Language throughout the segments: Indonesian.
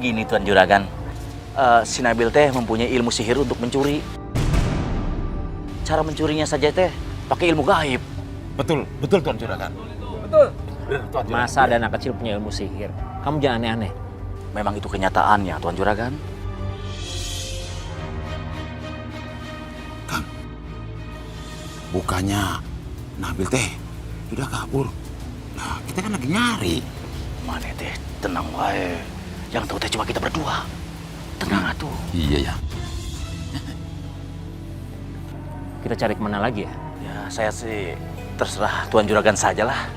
begini Tuan Juragan. Si Nabil teh mempunyai ilmu sihir untuk mencuri. Cara mencurinya saja teh pakai ilmu gaib. Betul Tuan Juragan. Betul. Tuan Juragan. Masa ada anak kecil punya ilmu sihir? Kamu jangan aneh-aneh. Memang itu kenyataannya Tuan Juragan. Kang, bukannya Nabil teh sudah kabur. Nah, kita kan lagi nyari. Mana teh tenang wae. Yang tahu teh cuma kita berdua. Tenang atuh. Iya ya. Kita cari kemana lagi ya? Ya saya sih terserah Tuan Juragan sajalah.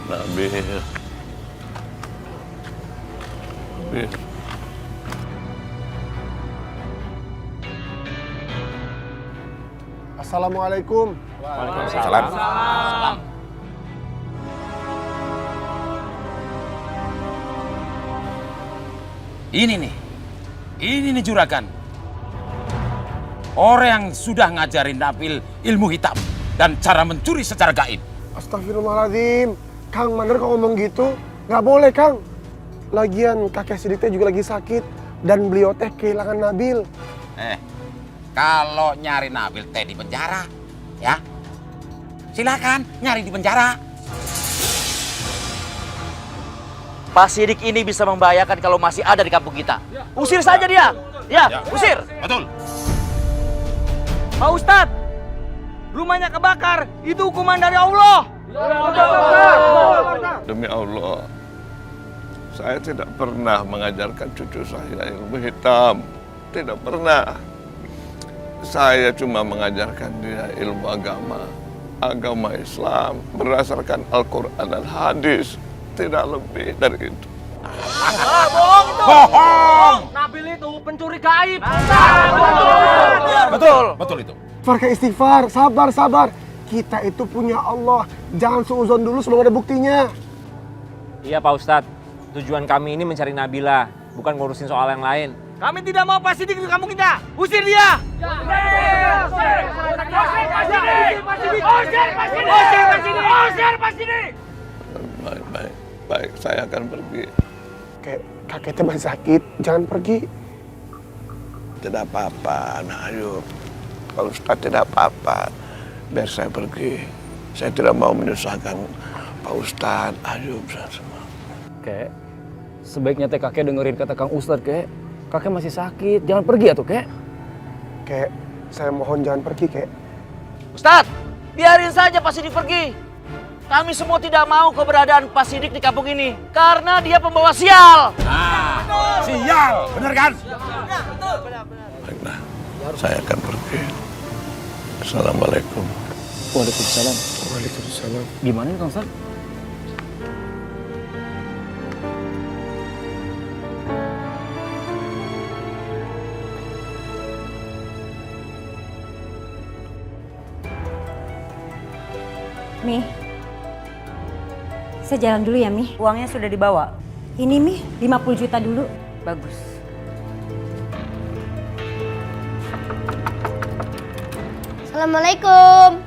Nabil. Assalamualaikum. Waalaikumsalam. Ini nih Juragan. Orang yang sudah ngajarin Nabil ilmu hitam dan cara mencuri secara gaib. Astagfirullahaladzim. Kang, bener kok ngomong gitu? Nggak boleh, Kang. Lagian kakek Sidik teh juga lagi sakit dan beliau teh kehilangan Nabil. Kalau nyari Nabil teh di penjara, ya silakan nyari di penjara. Pak Sidik ini bisa membahayakan kalau masih ada di kampung kita. Usir saja dia. Ya, usir. Betul. Pak Ustadz, rumahnya kebakar. Itu hukuman dari Allah. Demi Allah, saya tidak pernah mengajarkan cucu saya ilmu hitam. Tidak pernah. Saya cuma mengajarkan dia ilmu agama Islam berdasarkan Al-Quran dan hadis. Tidak lebih dari itu. Bohong itu. Bohong. Nabil itu pencuri gaib. Betul itu. Farka istighfar, sabar. Kita itu punya Allah. Jangan suuzon dulu sebelum ada buktinya. Iya Pak Ustadz, tujuan kami ini mencari Nabila, bukan ngurusin soal yang lain. Kami tidak mau Pak Sidik di kampung kita. Usir dia. Usir Pak Sidik. Baik, saya akan pergi. Kakek teh masih sakit, jangan pergi. Tidak apa-apa, Nak Ayub. Pak Ustadz tidak apa-apa. Biar saya pergi. Saya tidak mau menyusahkan Pak Ustadz, Ayub, semua. Kek, sebaiknya teh kakek dengerin kata Kang Ustadz, kek. Kakek masih sakit, jangan pergi atuh, kek. Kek, saya mohon jangan pergi, kek. Ustadz, biarin saja Pak Sidik pergi. Kami semua tidak mau keberadaan Pak Sidik di kampung ini. Karena dia pembawa sial. Sial, bener kan? Baiklah, saya akan pergi. Assalamualaikum. Waalaikumsalam. Waalaikumsalam. Gimana nih Kang Ustadz? Mi, saya jalan dulu ya, Mi. Uangnya sudah dibawa? Ini, Mi, 50 juta dulu. Bagus. Assalamualaikum.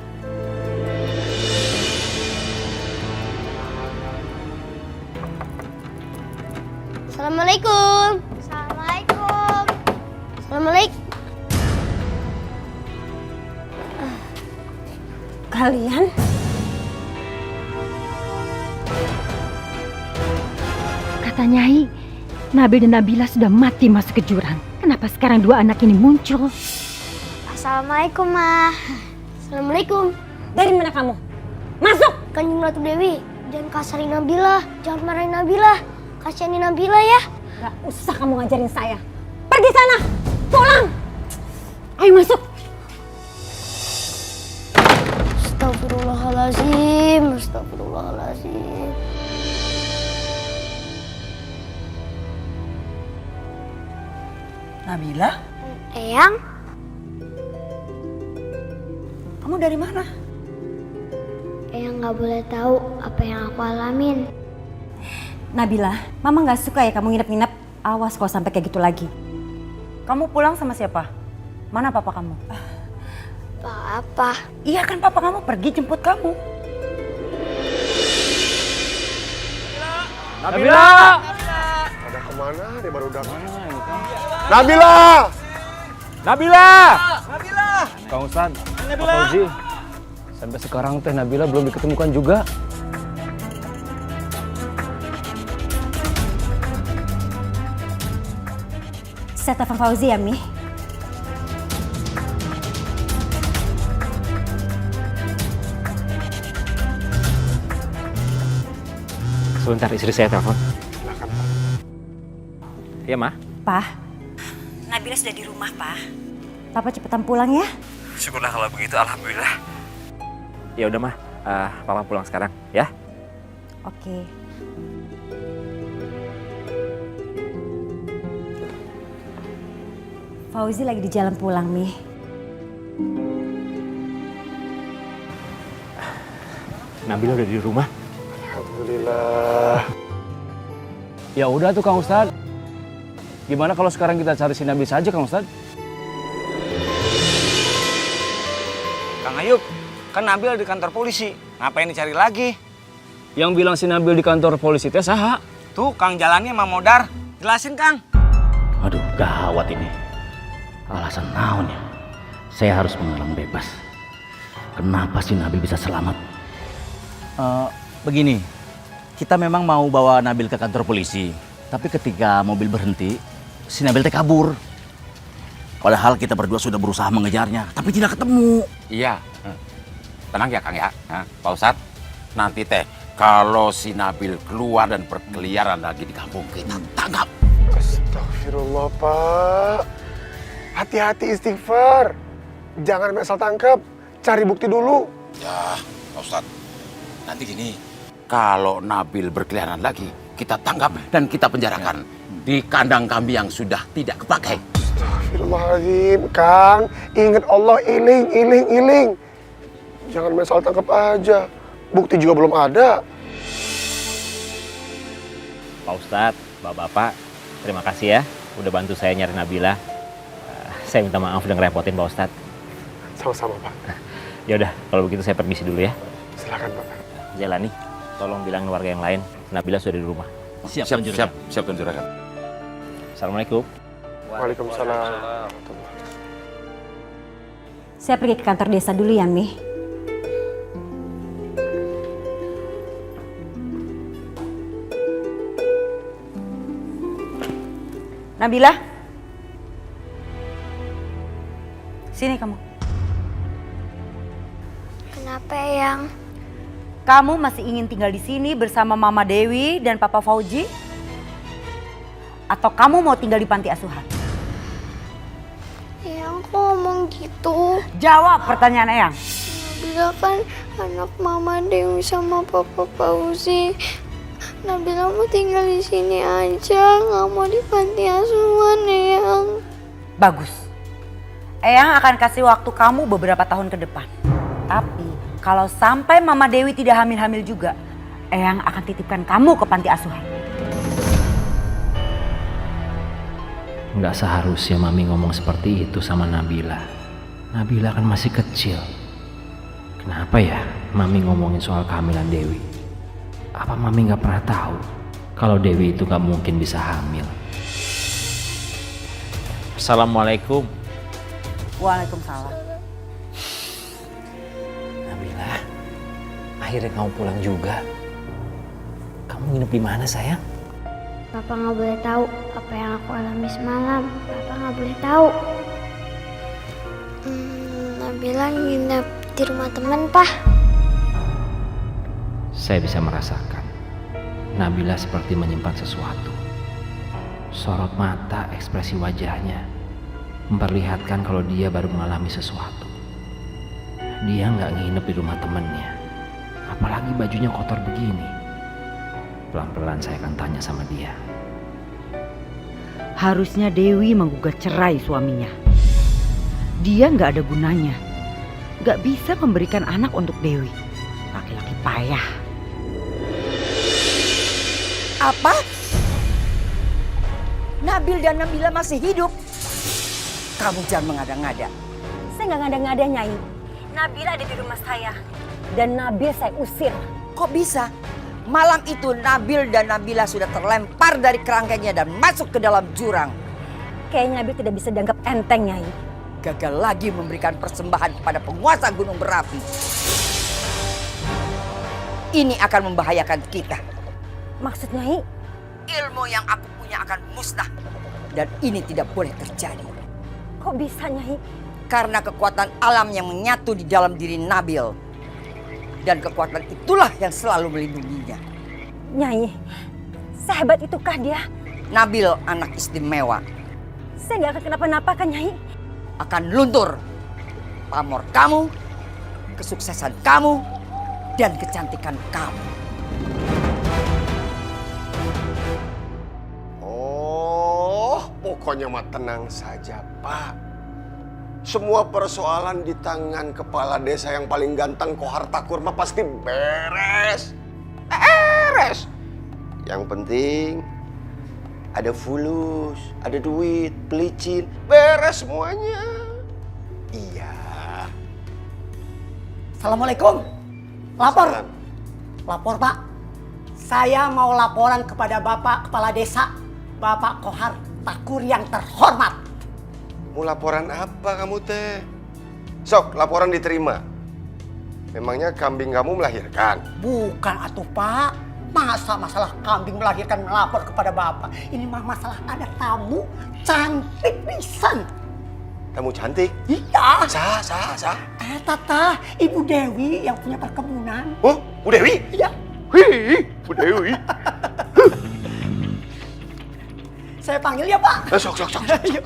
Assalamualaikum. Assalamualaikum. Assalamualaikum. Kalian? Kata Nyai, Nabil dan Nabila sudah mati masuk ke jurang. Kenapa sekarang dua anak ini muncul? Assalamualaikum, Ma. Assalamualaikum. Dari mana kamu? Masuk! Kanjeng Ratu Dewi, jangan kasarin Nabila. Jangan marahin Nabila. Kasihanin Nabila ya. Gak usah kamu ngajarin saya. Pergi sana! Pulang! Ayo masuk! Astagfirullahaladzim. Astagfirullahaladzim. Nabila, Eyang, kamu dari mana? Eyang nggak boleh tahu apa yang aku alamin. Nabila, Mama gak suka ya kamu nginep-nginep. Awas kalau sampai kayak gitu lagi. Kamu pulang sama siapa? Mana papa kamu? Papa. Iya kan papa kamu pergi jemput kamu. Nabila! Ada kemana dia baru datang? Nabila! Nabila! Kang Ustadz, Pak Fauzi, sampai sekarang teh Nabila belum diketemukan juga. Saya telepon Fauzi ya, Mi. Sebentar, istri saya telepon. Iya, Ma? Pak, Nabila sudah di rumah, Pak. Papa cepetan pulang ya. Syukurlah kalau begitu, alhamdulillah. Ya udah, Ma. Papa pulang sekarang, ya? Oke. Fauzi lagi di jalan pulang, Mi. Nabila udah di rumah. Alhamdulillah. Ya udah tuh Kang Ustadz. Gimana kalau sekarang kita cari si Nabil saja Kang Ustadz? Kang Ayub, kan Nabil di kantor polisi. Ngapain dicari lagi? Yang bilang si Nabil di kantor polisi teh saha? Tuh, Kang jalannya sama Modar. Jelasin, Kang. Aduh, gawat ini. Alasan naon ya? Saya harus mengalang bebas. Kenapa si Nabil bisa selamat? Begini, kita memang mau bawa Nabil ke kantor polisi. Tapi ketika mobil berhenti, si Nabil teh kabur. Padahal kita berdua sudah berusaha mengejarnya, tapi tidak ketemu. Iya. Tenang ya Kang ya. Pak Ustadz, nanti teh kalau si Nabil keluar dan berkeliaran lagi di kampung, kita tangkap. Astagfirullah, Pak. Hati-hati istighfar. Jangan asal tangkap. Cari bukti dulu. Ya, Pak Ustadz. Nanti gini, kalau Nabil berkeliaran lagi, kita tangkap dan kita penjarakan di kandang kambing yang sudah tidak kepakai. Astagfirullahaladzim, Kang. Ingat Allah, iling. Jangan asal tangkap aja. Bukti juga belum ada. Pak Ustadz, Bapak-bapak, terima kasih ya udah bantu saya nyari Nabila. Saya minta maaf udah ngerepotin Pak Ustadz. Sama-sama, Pak. Ya udah, kalau begitu saya permisi dulu ya. Silakan, Pak. Jalani, tolong bilang warga yang lain, Nabila sudah di rumah. Siap, Tuan Juragan. Assalamualaikum. Waalaikumsalam. Saya pergi ke kantor desa dulu ya, Mi. Nabila. Sini kamu. Kenapa, Eyang? Kamu masih ingin tinggal di sini bersama Mama Dewi dan Papa Fauzi? Atau kamu mau tinggal di panti asuhan? Eyang kok ngomong gitu? Jawab pertanyaan Eyang. Nabila kan anak Mama Dewi sama Papa Fauzi. Nabila mau tinggal di sini aja, nggak mau di panti asuhan, Eyang. Bagus. Eyang akan kasih waktu kamu beberapa tahun ke depan. Tapi kalau sampai Mama Dewi tidak hamil-hamil juga, Eyang akan titipkan kamu ke panti asuhan. Nggak seharusnya Mami ngomong seperti itu sama Nabila. Nabila kan masih kecil. Kenapa ya Mami ngomongin soal kehamilan Dewi? Apa Mami nggak pernah tahu kalau Dewi itu nggak mungkin bisa hamil? Assalamualaikum. Waalaikumsalam. Nabila, akhirnya kamu pulang juga. Kamu nginep di mana sayang? Papa nggak boleh tahu apa yang aku alami semalam. Papa nggak boleh tahu. Nabila nginep di rumah teman, Pak. Saya bisa merasakan Nabila seperti menyimpan sesuatu. Sorot mata, ekspresi wajahnya memperlihatkan kalau dia baru mengalami sesuatu. Dia nggak nginep di rumah temennya, apalagi bajunya kotor begini. Pelan-pelan saya akan tanya sama dia. Harusnya Dewi menggugat cerai suaminya. Dia nggak ada gunanya, nggak bisa memberikan anak untuk Dewi. Laki-laki payah. Apa? Nabil dan Nabila masih hidup? Kamu jangan mengada-ngada. Saya nggak ngada-ngada, Nyai. Nabila ada di rumah saya. Dan Nabil saya usir. Kok bisa? Malam itu Nabil dan Nabila sudah terlempar dari kerangkanya dan masuk ke dalam jurang. Kayaknya Nabil tidak bisa dianggap enteng, Nyai. Gagal lagi memberikan persembahan kepada penguasa gunung berapi. Ini akan membahayakan kita. Maksud Nyai? Ilmu yang aku punya akan musnah. Dan ini tidak boleh terjadi. Kok bisa, Nyai? Karena kekuatan alam yang menyatu di dalam diri Nabil. Dan kekuatan itulah yang selalu melindunginya. Nyai, sehebat itukah dia? Nabil anak istimewa. Saya nggak akan kenapa-napa kan, Nyai? Akan luntur pamor kamu, kesuksesan kamu, dan kecantikan kamu. Oh, pokoknya mah tenang saja, Pak. Semua persoalan di tangan kepala desa yang paling ganteng Kohar Takur mah pasti beres. Beres. Yang penting ada fulus, ada duit, pelicin, beres semuanya. Iya. Assalamualaikum. Lapor. Salam. Lapor, Pak. Saya mau laporan kepada Bapak Kepala Desa, Bapak Kohar Takur yang terhormat. Mau laporan apa kamu teh? Sok, laporan diterima. Memangnya kambing kamu melahirkan? Bukan atuh, Pak. Masa masalah kambing melahirkan melapor kepada Bapak? Ini mah masalah ada tamu cantik pisan. Tamu cantik? Iya. Sah. Tata, Ibu Dewi yang punya perkebunan. Oh, Bu Dewi? Iya. Wih, Bu Dewi. Saya panggil ya, Pak. Sok. Yuk.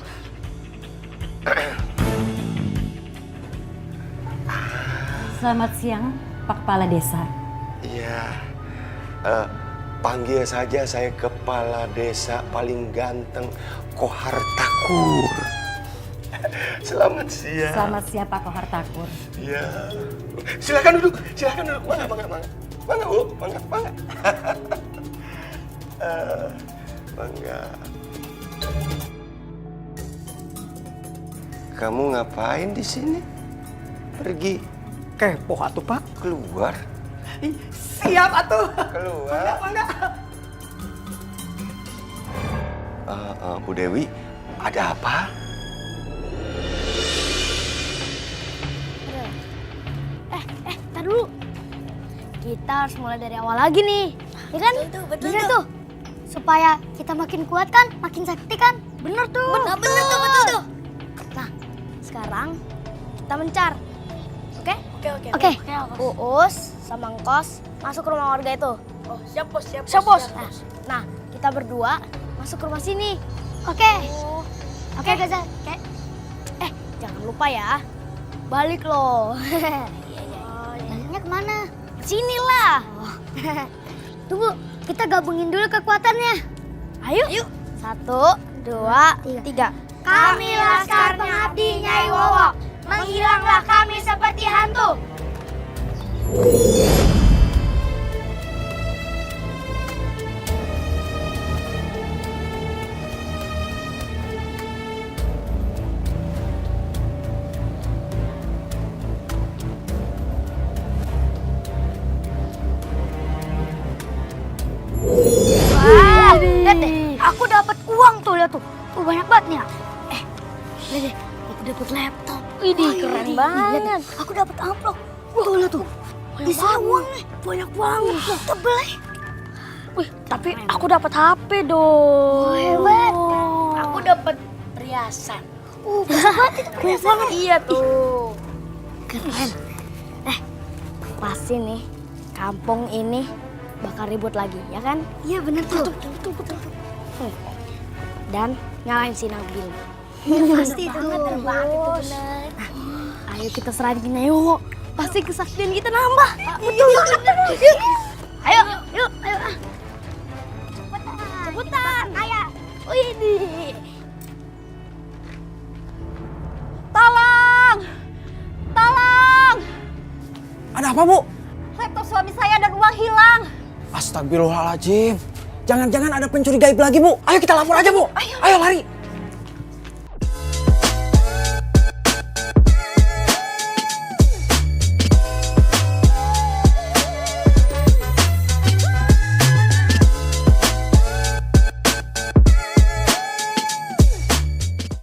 Selamat siang, Pak Kepala Desa. Iya. Panggil saja saya Kepala Desa paling ganteng Kohar Takur. Selamat siang. Selamat siang, Pak Kohar Takur. Iya. Silakan duduk. Mangga. Mangga, Bu. Mangga. Mangga. Kamu ngapain di sini? Pergi. Kepo atuh, Pak. Keluar. Siap atuh. Keluar. Mangga. Bu Dewi, ada apa? Tar dulu. Kita harus mulai dari awal lagi nih. Ya kan? Betul tuh. Supaya kita makin kuat kan, makin sakti kan? Bener tuh. Betul tuh. Nah, sekarang kita mencar. Oke. Uus sama Ngkos masuk ke rumah warga itu. Oh, siap bos. Nah, kita berdua masuk ke rumah sini. Oke. Oke, Gaza. Oke. Jangan lupa ya. Balik loh. Baliknya kemana? Sini lah. Tunggu, kita gabungin dulu kekuatannya. Ayo. 1, 2, 3. Kami Laskar Pengabdi Nyai Wowo. Menghilanglah kami seperti hantu. Wah, lihat deh, aku dapat uang tuh, lihat tuh. Banyak banget nih ya. Lihat deh, aku dapat laptop. Widih, keren banget. Lihat, aku dapat amplop. Tuh, lihat tuh. Bisa uang nih, banyak banget. Tebel nih. Wih, tapi aku dapat HP dong. Hebat. Aku dapat perhiasan. Bagus banget itu perhiasan. Iya tuh. Keren. Pasti nih, kampung ini bakal ribut lagi, ya kan? Iya bener tuh. Betul. Dan nyalain si Nabil. Pasti itu. Bos. Ayo kita serahin ke Nyai Wowo. Pasti kesaktian kita nambah. Betul. Ayo. Cepetan. Ayo. Widih. Tolong! Ada apa, Bu? Laptop suami saya dan uang hilang. Astagfirullahaladzim. Jangan-jangan ada pencuri gaib lagi, Bu. Ayo kita lapor aja, Bu. Ayo lari.